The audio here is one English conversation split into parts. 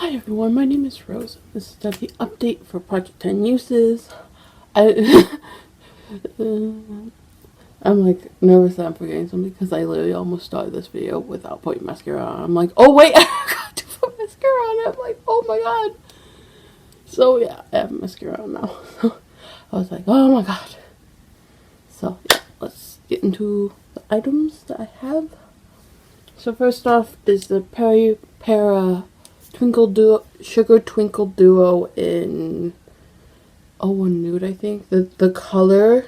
Hi everyone, my name is Rose. This is the update for Project 10 uses. I'm like nervous that I'm forgetting something because I literally almost started this video without putting mascara on. I'm like, oh wait, I forgot to put mascara on. I'm like, oh my god. So yeah, I have mascara on now. So I was like, oh my god. So yeah, let's get into the items that I have. So first off is the peripera Twinkle Duo, Sugar Twinkle Duo in 01 Nude, I think. The color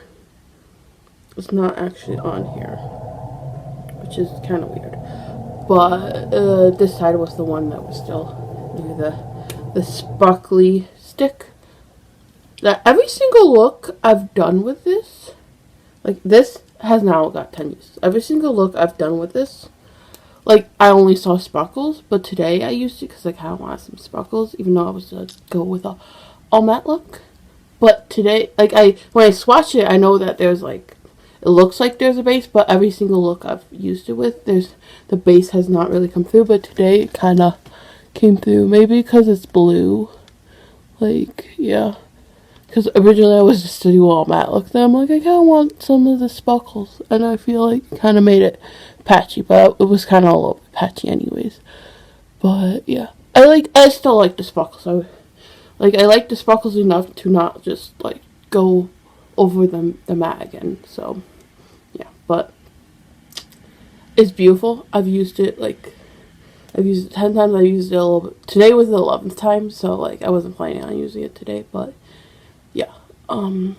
is not actually on here, which is kind of weird. But this side was the one that was still near the sparkly stick. Now, every single look I've done with this, like this has now got 10 uses. Every single look I've done with this, like, I only saw sparkles, but today I used it because I kind of wanted some sparkles, even though I was going to go with a all matte look. But today, like, when I swatch it, I know that there's, like, it looks like there's a base, but every single look I've used it with, the base has not really come through, but today it kind of came through. Maybe because it's blue. Like, yeah. Because originally I was just to do all matte look, then I'm like, I kind of want some of the sparkles, and I feel like it kind of made it patchy, but it was kind of a little bit patchy anyways. But yeah, I still like the sparkles. I like the sparkles enough to not just like go over the matte again. So yeah, but it's beautiful. I've used it 10 times. I used it a little bit. Today was the 11th time, so like I wasn't planning on using it today, but yeah. And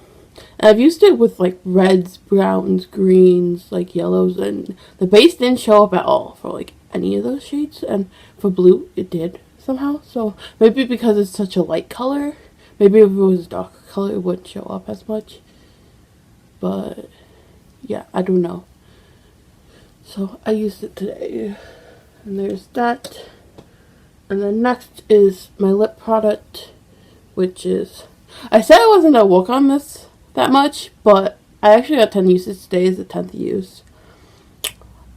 I've used it with like reds, browns, greens, like yellows, and the base didn't show up at all for like any of those shades, and for blue it did somehow. So maybe because it's such a light color, maybe if it was a darker color it wouldn't show up as much. But yeah, I don't know. So I used it today, and there's that. And then next is my lip product, which is, I said I wasn't gonna work on this that much, but I actually got 10 uses. Today is the 10th use.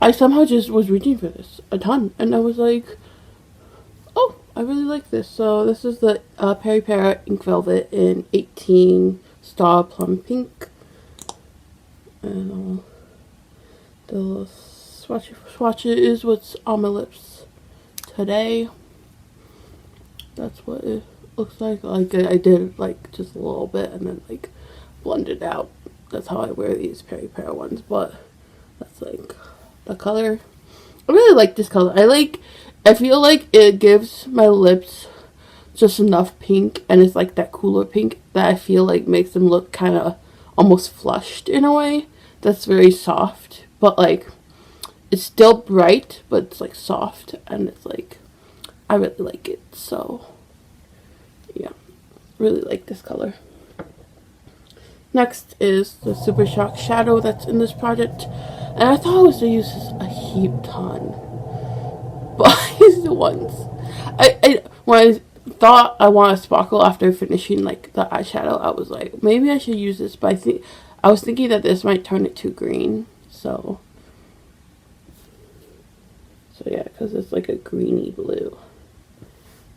I somehow just was reaching for this a ton, and I was like, oh, I really like this. So this is the peripera ink velvet in 18 star plum pink, and the swatch is what's on my lips today. That's what it looks like. Like I did like just a little bit and then like blended out. That's how I wear these peripera ones, but that's like the color. I really like this color. I feel like it gives my lips just enough pink, and it's like that cooler pink that I feel like makes them look kind of almost flushed in a way. That's very soft, but like it's still bright, but it's like soft, and it's like I really like it. So yeah, really like this color. Next is the Super Shock shadow that's in this project, and I thought I was going to use this a heap ton, but I used it once. When I thought I wanted to sparkle after finishing like the eyeshadow, I was like, maybe I should use this, but I was thinking that this might turn it too green, so yeah, because it's like a greeny blue.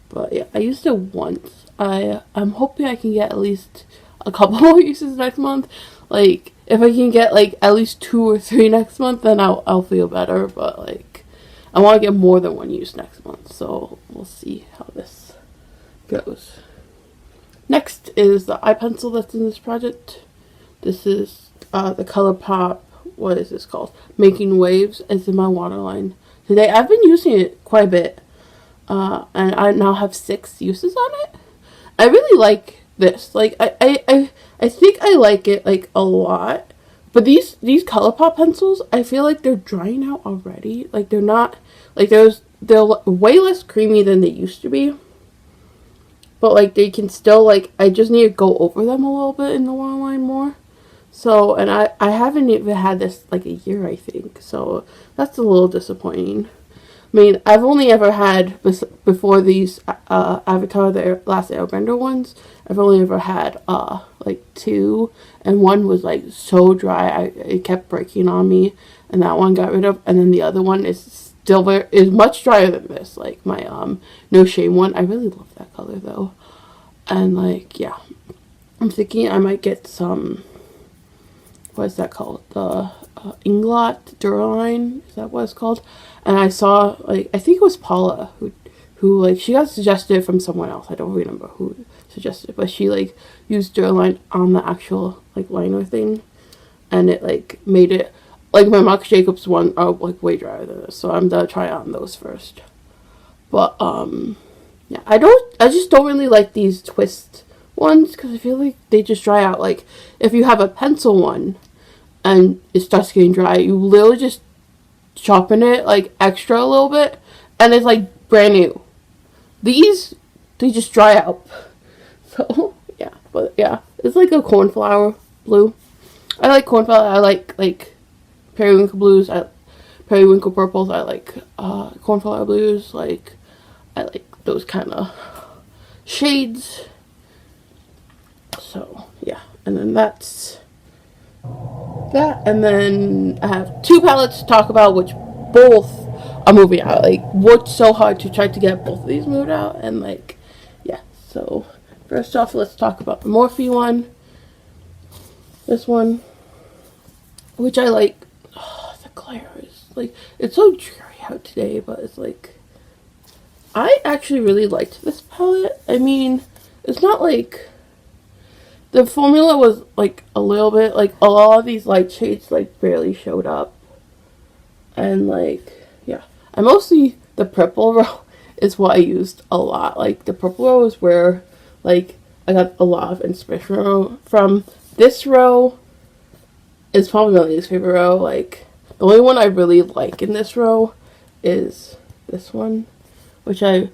But yeah, I used it once. I'm hoping I can get at least a couple more uses next month. Like, if I can get like at least 2 or 3 next month, then I'll feel better. But like, I want to get more than 1 use next month, so we'll see how this goes. Next is the eye pencil that's in this project. This is the ColourPop. What is this called? Making Waves. It's in my waterline today. I've been using it quite a bit. And I now have 6 uses on it. I really like this. Like, I think I like it, like, a lot. But these ColourPop pencils, I feel like they're drying out already. Like, they're not, like, they're way less creamy than they used to be. But, like, they can still, like, I just need to go over them a little bit in the waterline more. So, and I haven't even had this, like, a year, I think. So, that's a little disappointing. I mean, I've only ever had, before these Avatar, the last Airbender ones, I've only ever had, like 2, and one was, like, so dry, it kept breaking on me, and that one got rid of, and then the other one is still is much drier than this. Like my No Shame one. I really love that color though. And like, yeah, I'm thinking I might get some, what is that called? The Inglot Duraline, is that what it's called? And I saw, like, I think it was Paula who like, she got suggested from someone else. I don't remember who suggested it, but she like used Duraline on the actual like liner thing, and it like made it, like my Marc Jacobs one are like way drier than this, so I'm gonna try on those first. But yeah, I just don't really like these twist ones because I feel like they just dry out. Like if you have a pencil one and it starts getting dry, you literally just sharpen it like extra a little bit and it's like brand new. These, they just dry out. So yeah, but yeah, it's like a cornflower blue. I like cornflower. I like periwinkle blues. Periwinkle purples. I like cornflower blues. Like I like those kind of shades. So yeah, and then that's that. And then I have two palettes to talk about, which both are moving out. Like worked so hard to try to get both of these moved out, and like yeah. So first off, let's talk about the Morphe one. This one, which I like. Oh, the glare is like, it's so dreary out today, but it's like, I actually really liked this palette. I mean, it's not like, the formula was like a little bit, like a lot of these light shades like barely showed up. And like, yeah, I mostly, the purple row is what I used a lot. Like the purple row is where like I got a lot of inspiration from. This row is probably my least favorite row. Like the only one I really like in this row is this one, which I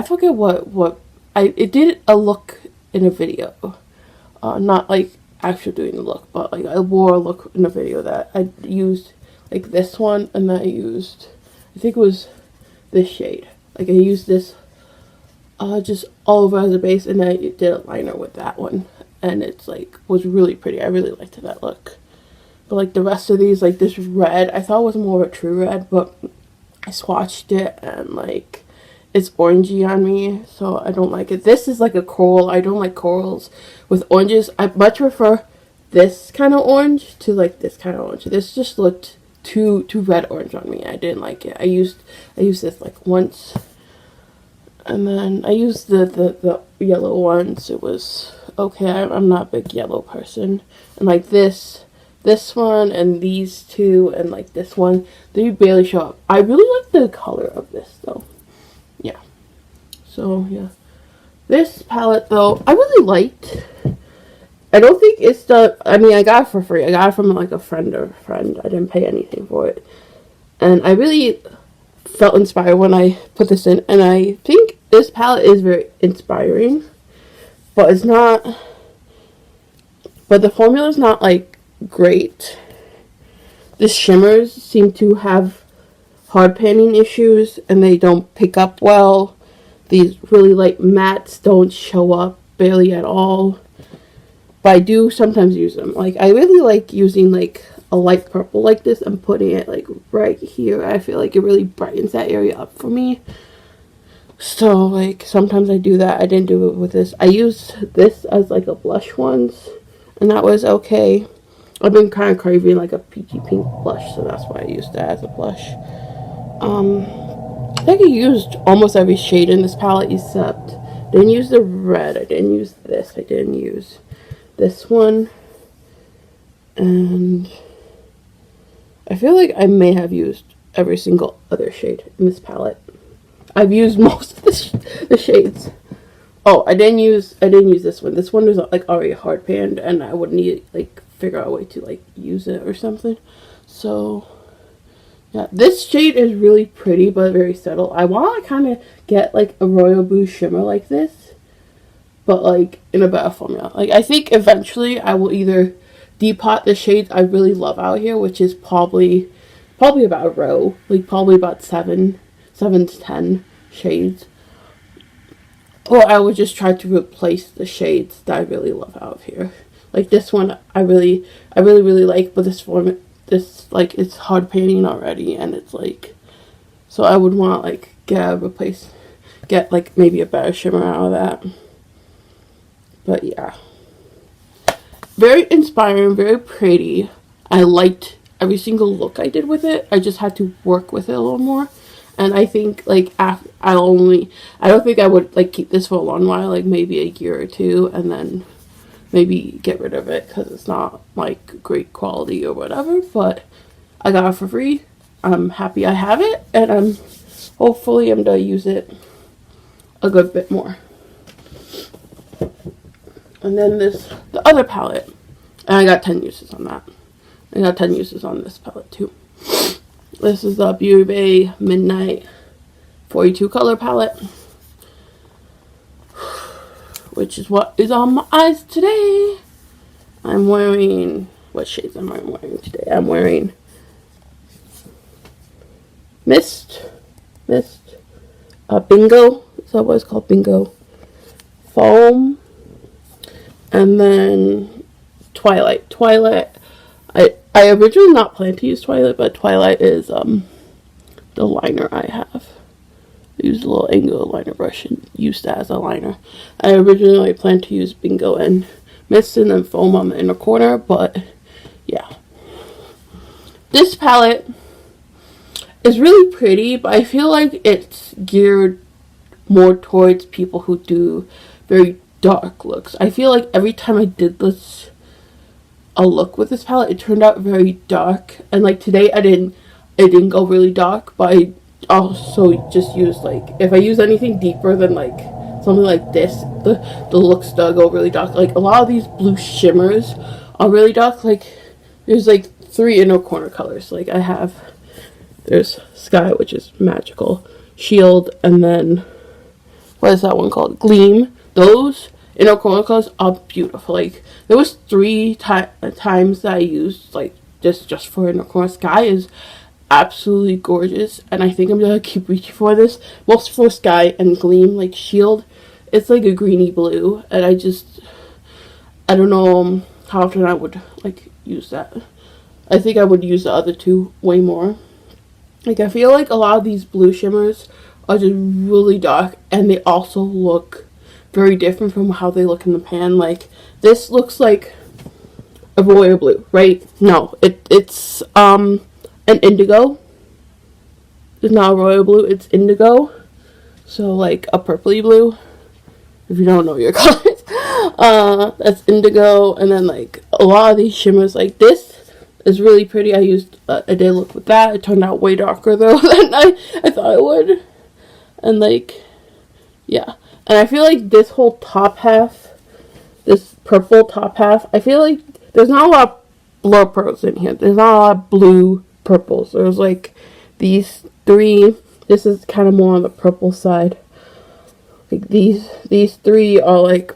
forget what I did a look in a video, not like actually doing the look, but like I wore a look in a video that I used like this one, and then I used, I think it was this shade. Like I used this just all over as a base, and then I did a liner with that one, and it's like was really pretty. I really liked that look. But like the rest of these, like this red, I thought was more of a true red, but I swatched it and like it's orangey on me, so I don't like it. This is like a coral. I don't like corals with oranges. I much prefer this kind of orange to like this kind of orange. This just looked too red orange on me. I didn't like it. I used this like once, and then I used the yellow ones. It was okay. I'm not a big yellow person, and like this one and these two and like this one, they barely show up. I really like the color of this though. Yeah. So yeah. This palette though, I really liked. I don't think it's the, I mean I got it for free. I got it from like a friend or a friend. I didn't pay anything for it. And I really felt inspired when I put this in, and I think this palette is very inspiring. But it's not, but the formula is not like great. The shimmers seem to have hard panning issues and they don't pick up well. These really light mattes don't show up barely at all, but I do sometimes use them. Like I really like using like a light purple like this and putting it like right here. I feel like it really brightens that area up for me. So like sometimes I do that. I didn't do it with this. I used this as like a blush once, and that was okay. I've been kind of craving like a peachy pink blush, so that's why I used that as a blush. I think I used almost every shade in this palette except, didn't use the red, I didn't use this, I didn't use this one, and I feel like I may have used every single other shade in this palette. I've used most of the shades. Oh, I didn't use this one. This one was like already hard panned, and I would need like figure out a way to like use it or something. So yeah, this shade is really pretty but very subtle. I want to kind of get like a royal blue shimmer like this, but like in a better formula. Like I think eventually I will either depot the shades I really love out here, which is probably about a row, like probably about 7 to 10 shades, or I would just try to replace the shades that I really love out of here. Like this one I really like, but this like it's hard painting already, and it's like So I would want to like get like maybe a better shimmer out of that. But yeah, very inspiring, very pretty. I liked every single look I did with it. I just had to work with it a little more. And I think like I don't think I would like keep this for a long while, like maybe a year or two, and then maybe get rid of it because it's not like great quality or whatever. But I got it for free. I'm happy I have it, and hopefully I'm gonna use it a good bit more. And then the other palette, and I got 10 uses on that. I got 10 uses on this palette too. This is the Beauty Bay Midnight 42 color palette, which is what is on my eyes today. I'm wearing, what shades am I wearing today? I'm wearing Mist, Bingo, is that what it's called? Bingo, Foam, and then Twilight. I originally not planned to use Twilight, but Twilight is the liner I have. I used a little angular liner brush and used that as a liner. I originally planned to use Bingo and Mist and then Foam on the inner corner, but yeah. This palette is really pretty, but I feel like it's geared more towards people who do very dark looks. I feel like every time I did a look with this palette, it turned out very dark, and like today it didn't go really dark, but I also just used like, if I use anything deeper than like something like this, the looks do go really dark. Like a lot of these blue shimmers are really dark. Like there's like 3 inner corner colors. Like there's Sky, which is magical, Shield, and then what is that one called? Gleam. Those inner corner colors are beautiful. Like there was 3 times that I used like just for inner corner. Sky is absolutely gorgeous, and I think I'm gonna keep reaching for this. Most for Sky and Gleam. Like Shield, it's like a greeny blue, and I don't know how often I would like use that. I think I would use the other 2 way more. Like I feel like a lot of these blue shimmers are just really dark, and they also look very different from how they look in the pan. Like this looks like a royal blue, right? No, it's an indigo. It's not a royal blue, it's indigo. So like a purpley blue, if you don't know your colors. That's indigo. And then like a lot of these shimmers, like this is really pretty. I used a day look with that. It turned out way darker though than I thought it would. And like, yeah. And I feel like this whole top half, this purple top half, I feel like there's not a lot of blur pearls in here. There's not a lot of blue purples. There's like these 3. This is kind of more on the purple side. Like these 3 are like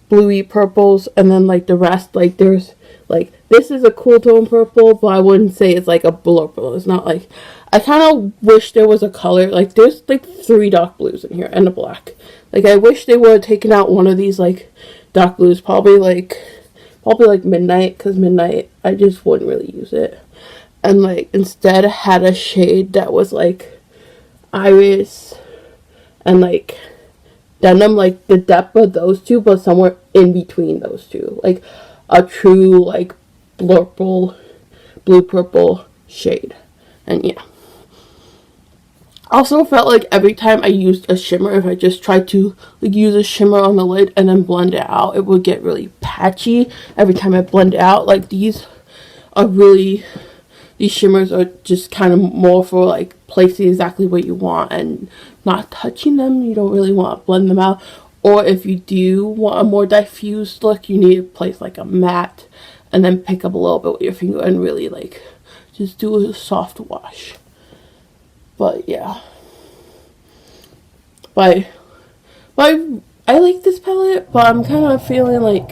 bluey purples, and then like the rest, like there's like, this is a cool tone purple, but I wouldn't say it's like a blur purple. It's not like, I kind of wish there was a color, like there's like 3 dark blues in here and a black. Like I wish they would have taken out one of these like dark blues, probably like Midnight, because Midnight, I just wouldn't really use it. And like instead had a shade that was like iris and like denim, like the depth of those 2, but somewhere in between those 2, like a true like blue purple shade. And yeah, also felt like every time I used a shimmer, if I just tried to like use a shimmer on the lid and then blend it out, it would get really patchy every time I blend it out. Like these shimmers are just kind of more for like placing exactly what you want and not touching them. You don't really want to blend them out. Or if you do want a more diffused look, you need to place like a matte and then pick up a little bit with your finger and really like just do a soft wash. But yeah. But I like this palette, but I'm kind of feeling like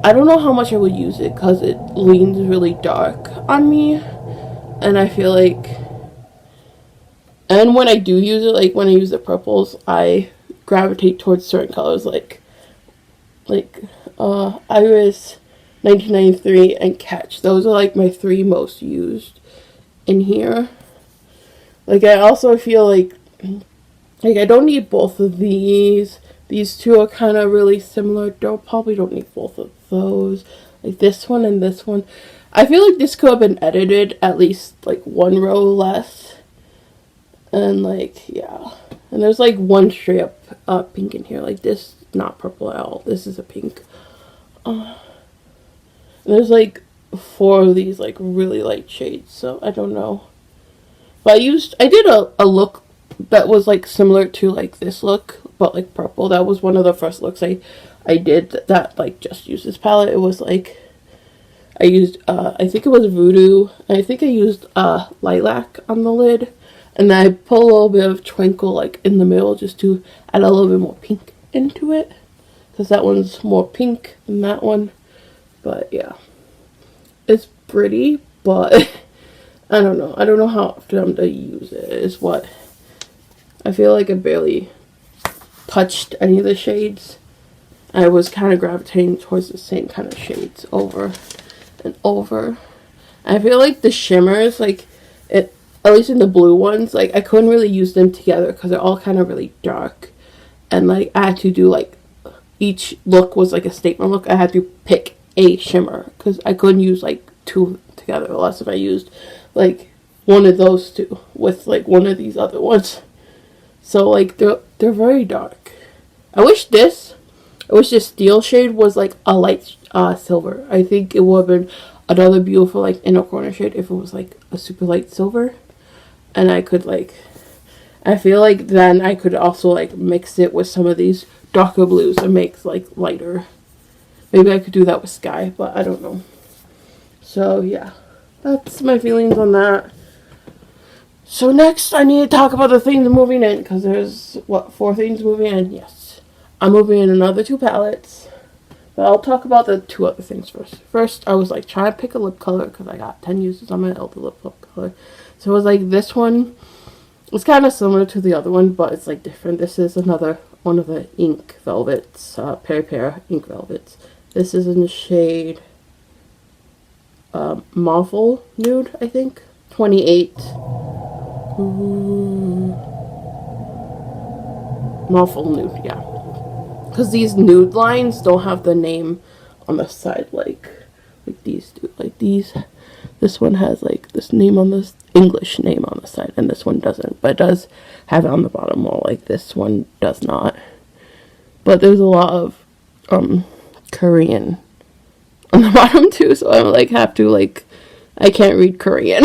I don't know how much I would use it because it leans really dark on me. And I feel like, and when I do use it, like when I use the purples, I gravitate towards certain colors like Iris, 1993, and Catch. Those are like my 3 most used in here. Like, I also feel like I don't need both of these. These two are kind of really similar. Probably don't need both of those. Like this one and this one. I feel like this could have been edited at least like one row less. And like, yeah. And there's like one straight up pink in here. Like this, not purple at all. This is a pink. There's like 4 of these like really light shades. So I don't know. But I did a look that was like similar to like this look, but like purple. That was one of the first looks I did that like just used this palette. It was like I used I think it was Voodoo. I think I used lilac on the lid, and then I put a little bit of Twinkle like in the middle just to add a little bit more pink into it, because that one's more pink than that one. But yeah, it's pretty, but I don't know. I don't know how often I'm gonna use it. Is what I feel like I barely touched any of the shades. I was kind of gravitating towards the same kind of shades over and over. I feel like the shimmers, like at least in the blue ones, like I couldn't really use them together because they're all kind of really dark, and like I had to do like each look was like a statement look. I had to pick a shimmer because I couldn't use like 2 together, unless if I used like one of those 2 with like one of these other ones. So like they're very dark. I wish this steel shade was like a light silver. I think it would have been another beautiful like inner corner shade if it was like a super light silver. And I could like, I feel like then I could also like mix it with some of these darker blues and make like lighter. Maybe I could do that with sky, but I don't know. So yeah, that's my feelings on that. So next I need to talk about the things moving in, because there's, 4 things moving in? Yes. I'm moving in another 2 palettes. But I'll talk about the 2 other things first. First, I was like trying to pick a lip color because I got 10 uses on my elder lip color. So it was like this one. It's kind of similar to the other one, but it's like different. This is another one of the ink velvets, peripera ink velvets. This is in the shade mauveful nude, I think. 28. Mauveful nude, yeah. Because these nude lines don't have the name on the side like these do. Like these, this one has like this name on this English name on the side, and this one doesn't. But it does have it on the bottom, while like this one does not. But there's a lot of Korean on the bottom too, so I like have to like, I can't read Korean.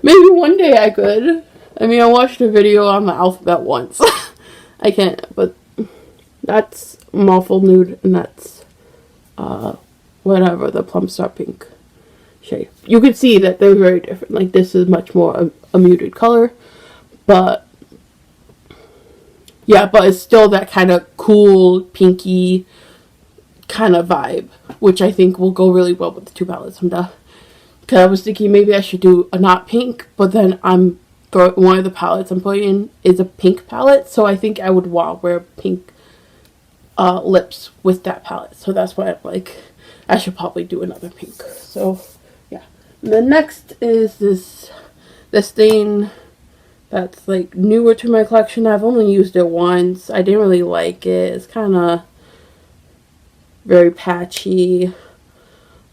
Maybe one day I could. I mean, I watched a video on the alphabet once. I can't, but that's mauveful nude, and that's whatever, the plum star pink shade. You can see that they're very different. Like this is much more a muted color, but yeah, but it's still that kind of cool pinky kind of vibe, which I think will go really well with the 2 palettes. Because I was thinking maybe I should do a not pink, but then one of the palettes I'm putting in is a pink palette, so I think I would want to wear pink lips with that palette. So that's why I'm like, I should probably do another pink. So yeah. The next is this thing that's like newer to my collection. I've only used it once. I didn't really like it. It's kind of very patchy.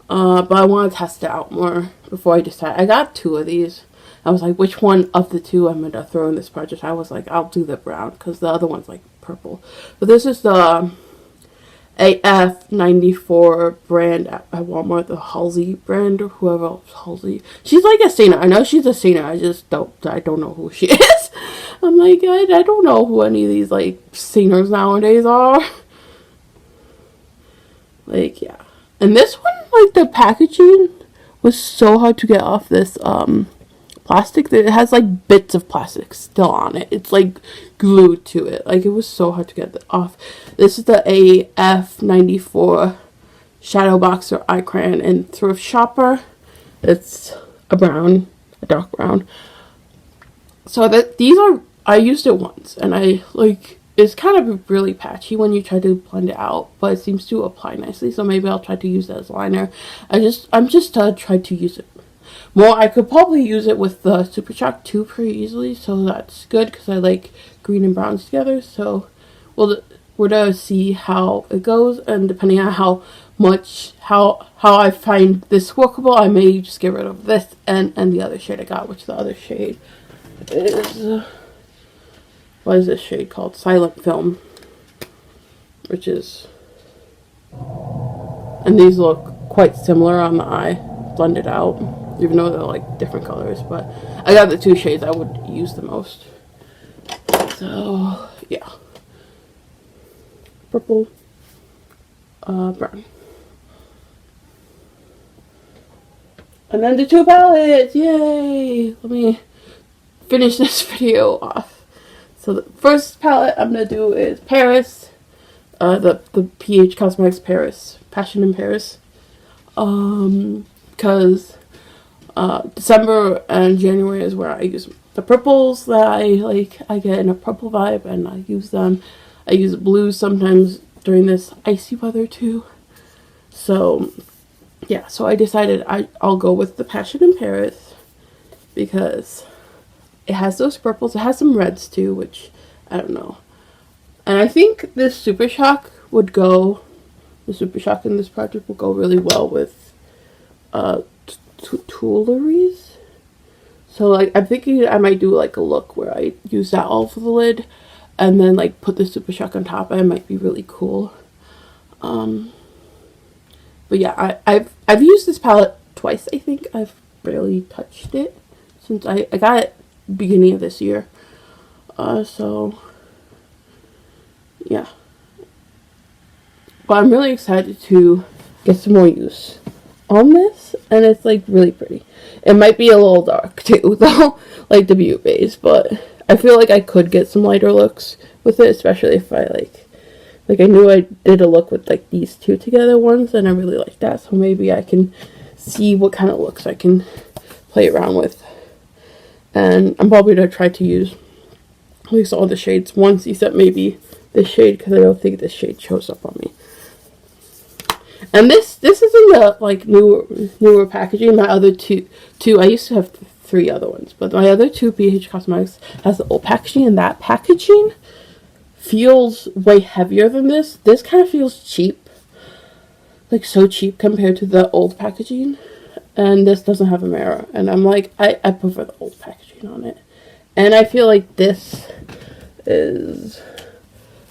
But I want to test it out more before I decide. I got 2 of these. I was like, which one of the 2 I'm going to throw in this project? I was like, I'll do the brown, because the other one's like purple. But this is the AF94 brand at Walmart, the Halsey brand, or whoever else, Halsey. She's like a singer. I know she's a singer. I don't know who she is. I'm like, I don't know who any of these like singers nowadays are. Like, yeah. And this one, like, the packaging was so hard to get off this plastic. That it has like bits of plastic still on it. It's like glued to it. Like, it was so hard to get that off. This is the AF94 Shadowboxer eye crayon in Thrift Shopper. It's a dark brown. So I used it once, and I like, it's kind of really patchy when you try to blend it out, but it seems to apply nicely, so maybe I'll try to use that as liner. I'm just trying to use it more. I could probably use it with the Super Shock too pretty easily, so that's good because I like green and browns together. So we're gonna see how it goes, and depending on how I find this workable, I may just get rid of this and the other shade I got, which the other shade is, what is this shade called? Silent Film, which is, and these look quite similar on the eye, blended out, even though they're like different colors, but I got the two shades I would use the most. So yeah, purple, brown. And then the two palettes, yay! Let me finish this video off. So the first palette I'm gonna do is Paris, the PH Cosmetics Paris, Passion in Paris. Because December and January is where I use the purples that I like. I get in a purple vibe and I use them. I use blues sometimes during this icy weather too. So yeah, so I decided I'll go with the Passion in Paris because it has those purples. It has some reds too, which I don't know. And I think this Super Shock would go, the Super Shock in this project will go really well with tuileries. So like I'm thinking I might do like a look where I use that all for the lid and then like put the Super Shock on top, and it might be really cool. But yeah, I've used this palette twice, I think. I've barely touched it since I got it beginning of this year. So yeah. But I'm really excited to get some more use on this, and it's like really pretty. It might be a little dark too though, like the Butte base, but I feel like I could get some lighter looks with it, especially if I like I knew I did a look with like these two together once, and I really like that, so maybe I can see what kind of looks I can play around with. And I'm probably going to try to use at least all the shades once, except maybe this shade, because I don't think this shade shows up on me. And this is in the like newer packaging. My other two I used to have 3 other ones, but my other 2 PH Cosmetics has the old packaging, and that packaging feels way heavier than this. This kind of feels cheap, like so cheap compared to the old packaging. And this doesn't have a mirror, and I'm like, I prefer the old packaging on it. And I feel like this is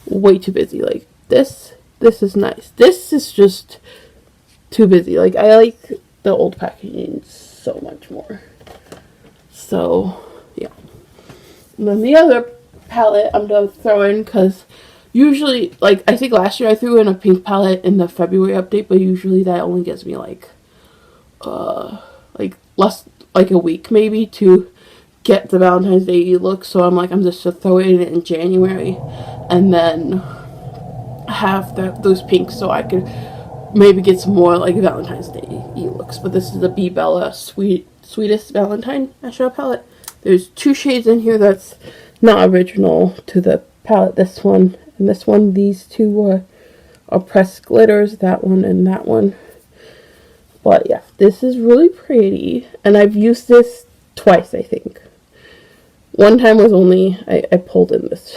way too busy. Like this is nice. This is just too busy. Like I like the old packaging so much more. So yeah. And then the other palette I'm gonna throw in, because usually, like I think last year I threw in a pink palette in the February update, but usually that only gives me like less, like a week maybe to get the Valentine's Day look. So I'm like, I'm just to throw it in January and then have those pinks so I could maybe get some more like Valentine's Day looks. But this is the Bebella sweetest Valentine eyeshadow palette. There's 2 shades in here that's not original to the palette. This one and this one. These 2 are pressed glitters, that one and that one. But yeah, this is really pretty, and I've used this twice, I think. One time was only, I pulled in this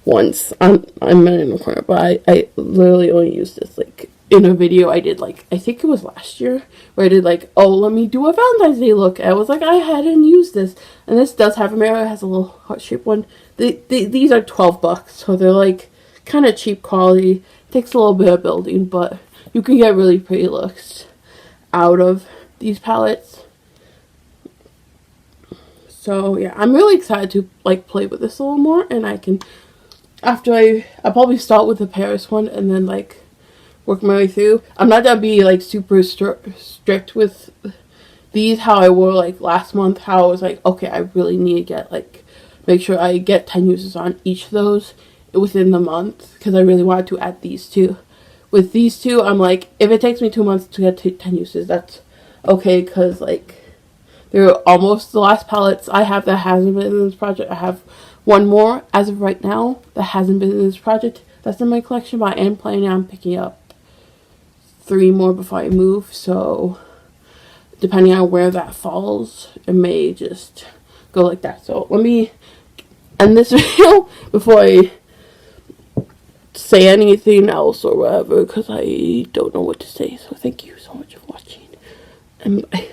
once. I'm in the corner, but I literally only used this like in a video I did, like I think it was last year, where I did like, oh, let me do a Valentine's Day look. I was like, I hadn't used this, and this does have a mirror. It has a little heart-shaped one. These are $12, so they're like kind of cheap quality. Takes a little bit of building, but you can get really pretty looks out of these palettes. So yeah, I'm really excited to like play with this a little more, and I can, after I'll probably start with the Paris one and then like work my way through. I'm not gonna be like super strict with these, how I were like last month, how I was like, okay, I really need to get like, make sure I get 10 uses on each of those within the month, because I really wanted to add these 2. With these 2, I'm like, if it takes me 2 months to get 10 uses, that's okay, because like they're almost the last palettes I have that hasn't been in this project. I have one more as of right now that hasn't been in this project that's in my collection, but I am planning on picking up 3 more before I move. So depending on where that falls, it may just go like that. So let me end this video before I say anything else or whatever, because I don't know what to say. So thank you so much for watching, and bye.